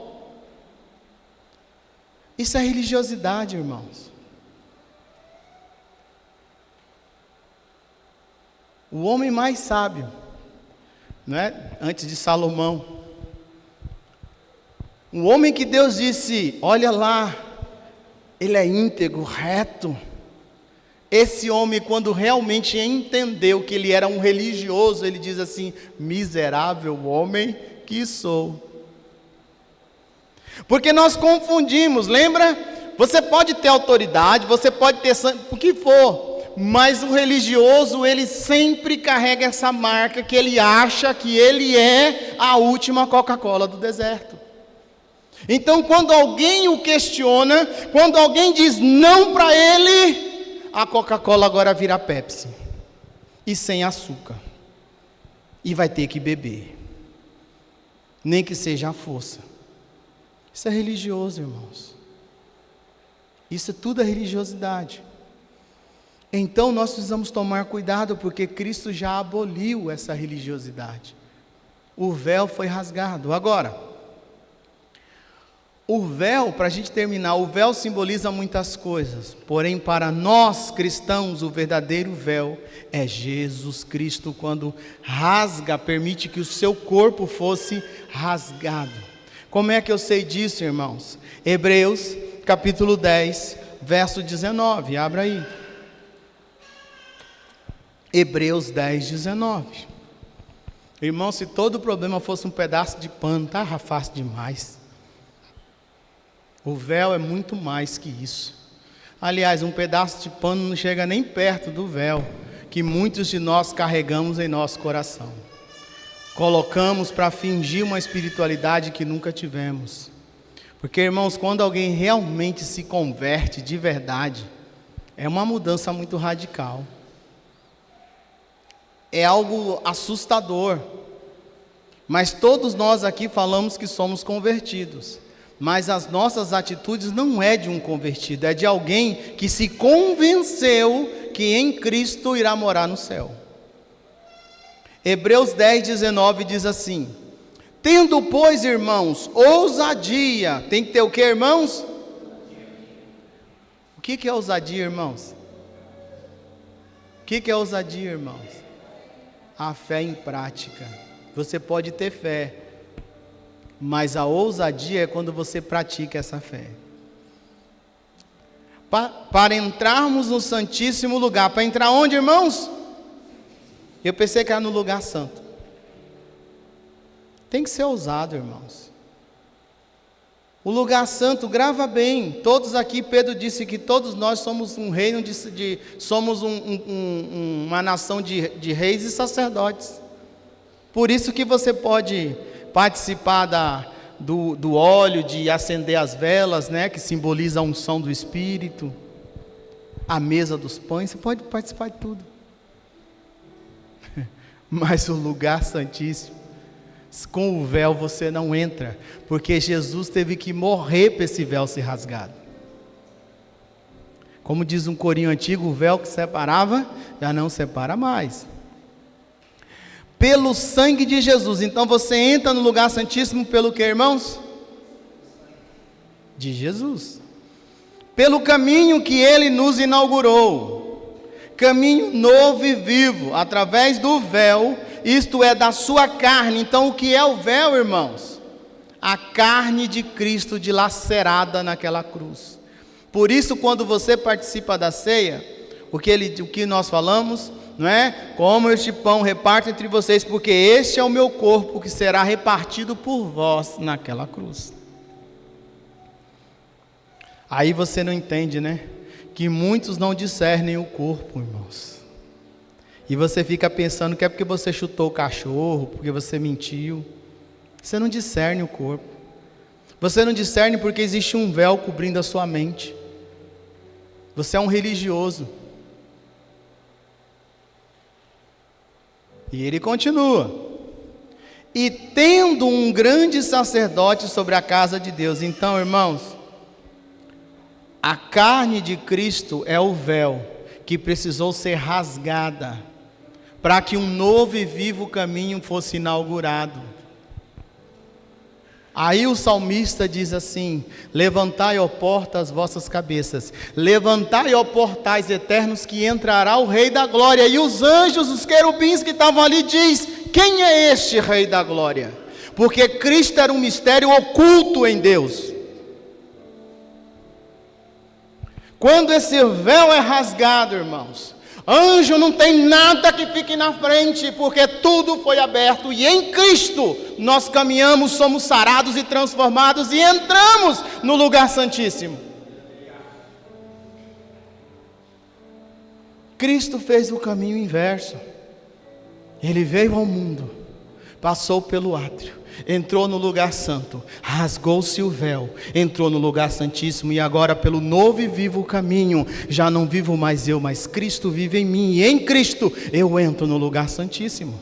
S1: Isso é religiosidade, irmãos. O homem mais sábio, não é? Antes de Salomão, um homem que Deus disse, olha lá, ele é íntegro, reto. Esse homem, quando realmente entendeu que ele era um religioso, ele diz assim, miserável homem que sou. Porque nós confundimos, lembra? Você pode ter autoridade, você pode ter sangue, o que for, mas o religioso, ele sempre carrega essa marca que ele acha que ele é a última Coca-Cola do deserto. Então, quando alguém o questiona, quando alguém diz não para ele, a Coca-Cola agora vira Pepsi, e sem açúcar, e vai ter que beber, nem que seja à força. Isso é religioso, irmãos. Isso tudo é religiosidade. Então nós precisamos tomar cuidado, porque Cristo já aboliu essa religiosidade. O véu foi rasgado. Agora, O véu, para a gente terminar, o véu simboliza muitas coisas, porém para nós cristãos o verdadeiro véu é Jesus Cristo, quando rasga, permite que o seu corpo fosse rasgado. Como é que eu sei disso, irmãos? Hebreus capítulo 10, verso 19, abra aí. Hebreus 10, 19. Irmão, se todo problema fosse um pedaço de pano, estava fácil demais. O véu é muito mais que isso. Aliás, um pedaço de pano não chega nem perto do véu que muitos de nós carregamos em nosso coração. Colocamos para fingir uma espiritualidade que nunca tivemos. Porque, irmãos, quando alguém realmente se converte de verdade, é uma mudança muito radical. É algo assustador. Mas todos nós aqui falamos que somos convertidos. Mas as nossas atitudes não é de um convertido, é de alguém que se convenceu que em Cristo irá morar no céu. Hebreus 10, 19 diz assim: tendo, pois, irmãos, ousadia. Tem que ter o que, irmãos? O que é ousadia, irmãos? O que é ousadia, irmãos? A fé em prática. Você pode ter fé, mas a ousadia é quando você pratica essa fé. Para entrarmos no Santíssimo Lugar. Para entrar onde, irmãos? Eu pensei que era no lugar santo. Tem que ser ousado, irmãos. O lugar santo, grava bem. Todos aqui, Pedro disse que todos nós somos um reino somos uma nação de reis e sacerdotes. Por isso que você pode participar do óleo, de acender as velas, né, que simboliza a unção do Espírito, a mesa dos pães, você pode participar de tudo. Mas o lugar santíssimo, com o véu você não entra, porque Jesus teve que morrer para esse véu ser rasgado. Como diz um corinho antigo, o véu que separava, já não separa mais. Pelo sangue de Jesus. Então você entra no lugar santíssimo pelo que, irmãos? De Jesus. Pelo caminho que Ele nos inaugurou. Caminho novo e vivo, através do véu, isto é, da sua carne. Então o que é o véu, irmãos? A carne de Cristo dilacerada naquela cruz. Por isso, quando você participa da ceia, o que nós falamos, não é? Como este pão reparto entre vocês, porque este é o meu corpo que será repartido por vós naquela cruz. Aí você não entende, né? Que muitos não discernem o corpo, irmãos. E você fica pensando que é porque você chutou o cachorro, porque você mentiu. Você não discerne o corpo. Você não discerne porque existe um véu cobrindo a sua mente. Você é um religioso. E ele continua: e tendo um grande sacerdote sobre a casa de Deus. Então, irmãos, a carne de Cristo é o véu que precisou ser rasgada para que um novo e vivo caminho fosse inaugurado. Aí o salmista diz assim: levantai, ó porta, as vossas cabeças, levantai, ó portais eternos, que entrará o Rei da Glória. E os anjos, os querubins que estavam ali, diz: quem é este Rei da Glória? Porque Cristo era um mistério oculto em Deus. Quando esse véu é rasgado, irmãos, anjo não tem nada que fique na frente, porque tudo foi aberto, e em Cristo nós caminhamos, somos sarados e transformados, e entramos no lugar santíssimo. Cristo fez o caminho inverso. Ele veio ao mundo, passou pelo átrio, entrou no lugar santo, rasgou-se o véu, entrou no lugar santíssimo, e agora pelo novo e vivo caminho, já não vivo mais eu, mas Cristo vive em mim, e em Cristo eu entro no lugar santíssimo.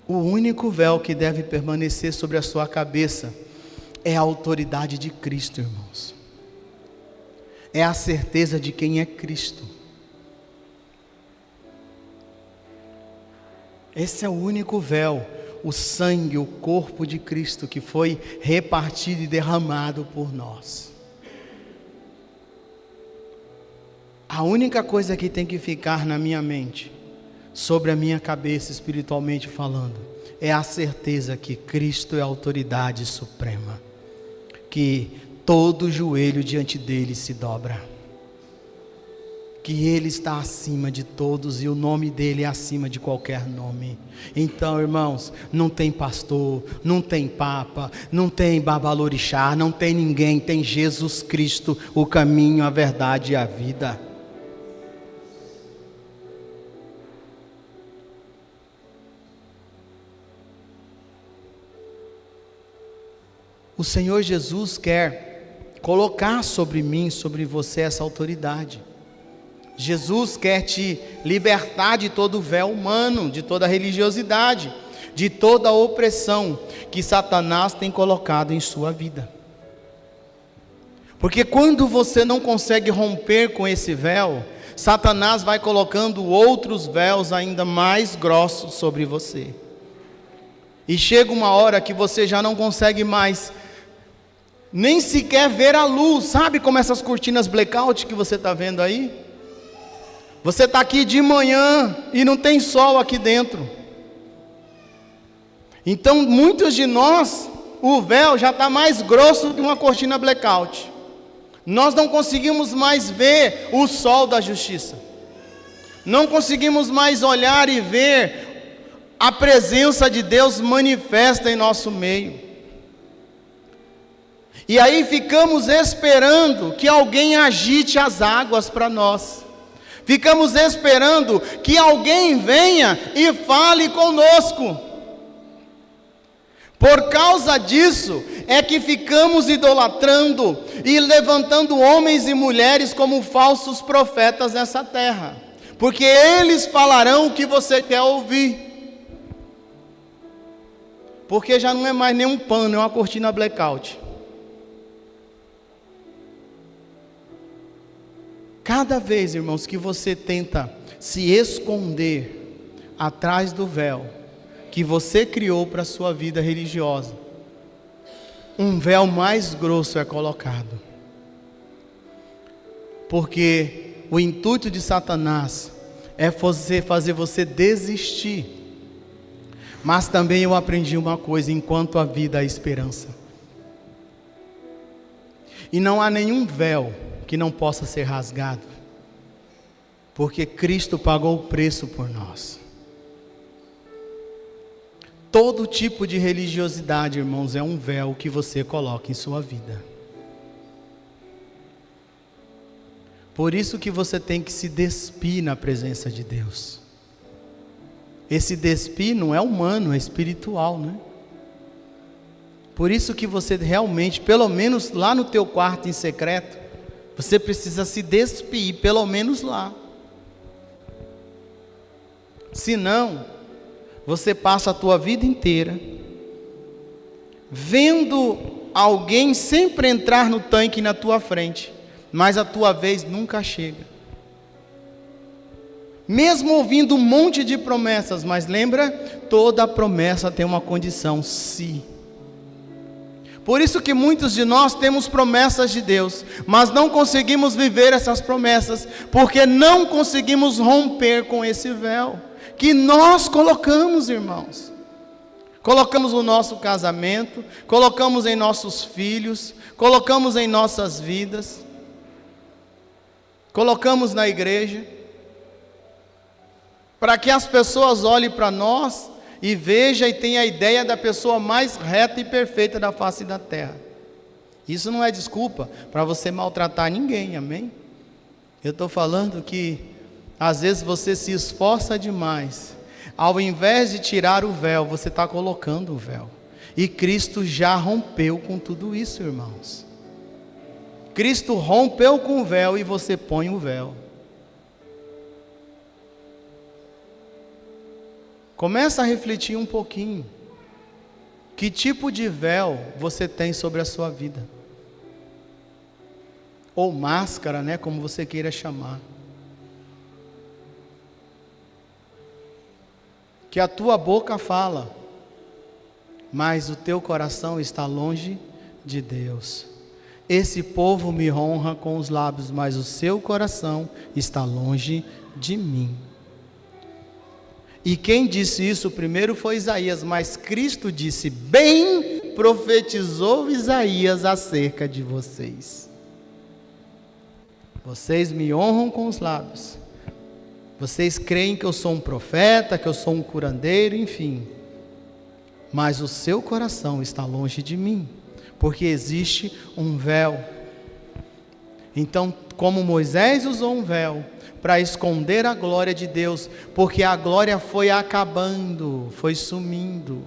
S1: O único véu que deve permanecer sobre a sua cabeça é a autoridade de Cristo, irmãos. É a certeza de quem é Cristo. Esse é o único véu. o sangue, o corpo de Cristo que foi repartido e derramado por nós. A única coisa que tem que ficar na minha mente, sobre a minha cabeça espiritualmente falando, é a certeza que Cristo é a autoridade suprema, que todo joelho diante dele se dobra, que ele está acima de todos e o nome dele é acima de qualquer nome. Então, irmãos, não tem pastor, não tem papa, não tem babalorixá, não tem ninguém, tem Jesus Cristo, o caminho, a verdade e a vida. O Senhor Jesus quer colocar sobre mim, sobre você essa autoridade. Jesus quer te libertar de todo o véu humano, de toda a religiosidade, de toda a opressão que Satanás tem colocado em sua vida. Porque quando você não consegue romper com esse véu, Satanás vai colocando outros véus ainda mais grossos sobre você. E chega uma hora que você já não consegue mais nem sequer ver a luz. Sabe como essas cortinas blackout que você está vendo aí? Você está aqui de manhã e não tem sol aqui dentro. Então muitos de nós, o véu já está mais grosso que uma cortina blackout. Nós não conseguimos mais ver o sol da justiça. Não conseguimos mais olhar e ver a presença de Deus manifesta em nosso meio. E aí ficamos esperando que alguém agite as águas para nós. Ficamos esperando que alguém venha e fale conosco. Por causa disso é que ficamos idolatrando e levantando homens e mulheres como falsos profetas nessa terra. Porque eles falarão o que você quer ouvir. Porque já não é mais nem um pano, é uma cortina blackout. Cada vez, irmãos, que você tenta se esconder atrás do véu que você criou para a sua vida religiosa, um véu mais grosso é colocado. Porque o intuito de Satanás é fazer você desistir. Mas também eu aprendi uma coisa: enquanto a vida há esperança. E não há nenhum véu que não possa ser rasgado, porque Cristo pagou o preço por nós. Todo tipo de religiosidade, irmãos, é um véu que você coloca em sua vida. Por isso que você tem que se despir na presença de Deus. Esse despir não é humano, é espiritual, né? Por isso que você realmente, pelo menos lá no teu quarto em secreto, você precisa se despir, pelo menos lá. Senão, você passa a tua vida inteira vendo alguém sempre entrar no tanque na tua frente, mas a tua vez nunca chega. Mesmo ouvindo um monte de promessas, mas lembra, toda promessa tem uma condição: se. Por isso que muitos de nós temos promessas de Deus, mas não conseguimos viver essas promessas, porque não conseguimos romper com esse véu que nós colocamos, irmãos. Colocamos no nosso casamento, colocamos em nossos filhos, colocamos em nossas vidas, colocamos na igreja, para que as pessoas olhem para nós e veja e tenha a ideia da pessoa mais reta e perfeita da face da terra. Isso não é desculpa para você maltratar ninguém, amém? Eu estou falando que às vezes você se esforça demais, ao invés de tirar o véu, você está colocando o véu, e Cristo já rompeu com tudo isso, irmãos. Cristo rompeu com o véu e você põe o véu. Começa a refletir um pouquinho. Que tipo de véu você tem sobre a sua vida? Ou máscara, né? Como você queira chamar. Que a tua boca fala, mas o teu coração está longe de Deus. Esse povo me honra com os lábios, mas o seu coração está longe de mim. E quem disse isso primeiro foi Isaías, mas Cristo disse: bem profetizou Isaías acerca de vocês. Vocês me honram com os lábios. Vocês creem que eu sou um profeta, que eu sou um curandeiro, enfim. Mas o seu coração está longe de mim, porque existe um véu. Então, como Moisés usou um véu para esconder a glória de Deus, porque a glória foi acabando, foi sumindo.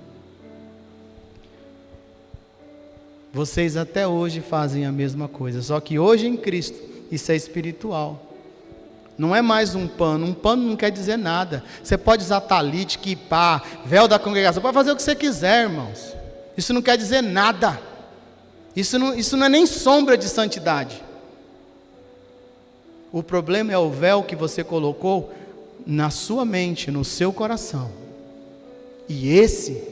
S1: Vocês até hoje fazem a mesma coisa, só que hoje em Cristo, isso é espiritual. Não é mais um pano não quer dizer nada. Você pode usar talite, quipá, véu da congregação, pode fazer o que você quiser, irmãos. Isso não quer dizer nada. Isso não é nem sombra de santidade. O problema é o véu que você colocou na sua mente, no seu coração. E esse,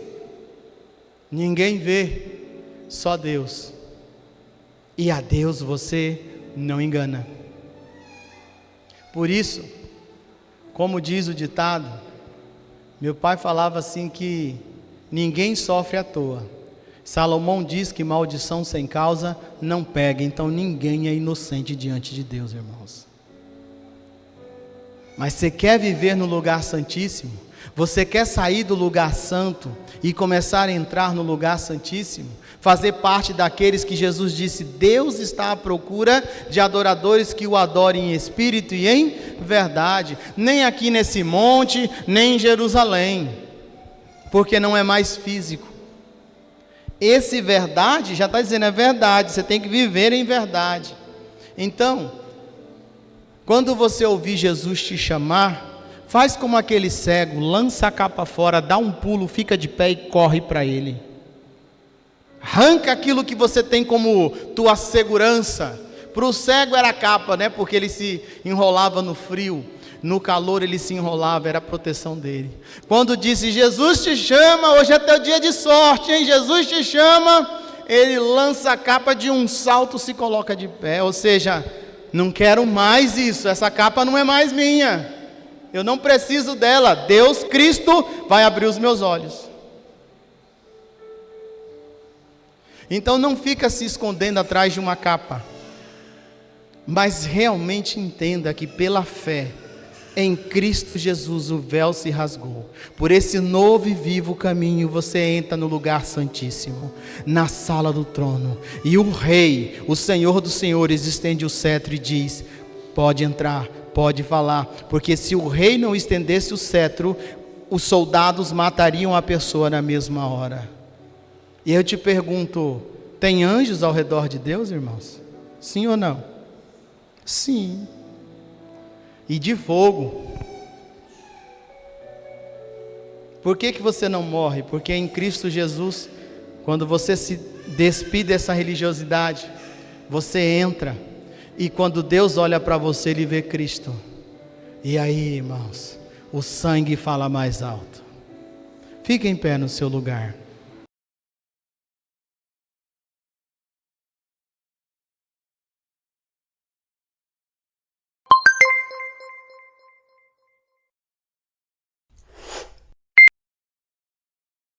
S1: ninguém vê, só Deus. E a Deus você não engana. Por isso, como diz o ditado, meu pai falava assim que ninguém sofre à toa. Salomão diz que maldição sem causa não pega, então ninguém é inocente diante de Deus, irmãos. Mas você quer viver no lugar santíssimo? Você quer sair do lugar santo e começar a entrar no lugar santíssimo? Fazer parte daqueles que Jesus disse: Deus está à procura de adoradores que o adorem em espírito e em verdade. Nem aqui nesse monte, nem em Jerusalém, porque não é mais físico. Esse verdade, já está dizendo, é verdade, você tem que viver em verdade. Então, quando você ouvir Jesus te chamar, faz como aquele cego, lança a capa fora, dá um pulo, fica de pé e corre para Ele. Arranca aquilo que você tem como tua segurança. Para o cego era a capa, né? Porque ele se enrolava no frio, no calor ele se enrolava, era a proteção dele. Quando disse: Jesus te chama, hoje é teu dia de sorte, hein? Jesus te chama, ele lança a capa, de um salto se coloca de pé. Ou seja, não quero mais isso, essa capa não é mais minha, eu não preciso dela, Deus, Cristo vai abrir os meus olhos. Então não fica se escondendo atrás de uma capa, mas realmente entenda que pela fé em Cristo Jesus o véu se rasgou. Por esse novo e vivo caminho você entra no lugar santíssimo, na sala do trono, e o Rei, o Senhor dos Senhores, estende o cetro e diz: pode entrar, pode falar. Porque se o rei não estendesse o cetro, os soldados matariam a pessoa na mesma hora. E eu te pergunto, tem anjos ao redor de Deus, irmãos? Sim ou não? Sim. E de fogo. Por que você não morre? Porque em Cristo Jesus, quando você se despide dessa religiosidade, você entra, e quando Deus olha para você, Ele vê Cristo. E aí, irmãos, o sangue fala mais alto. Fique em pé no seu lugar.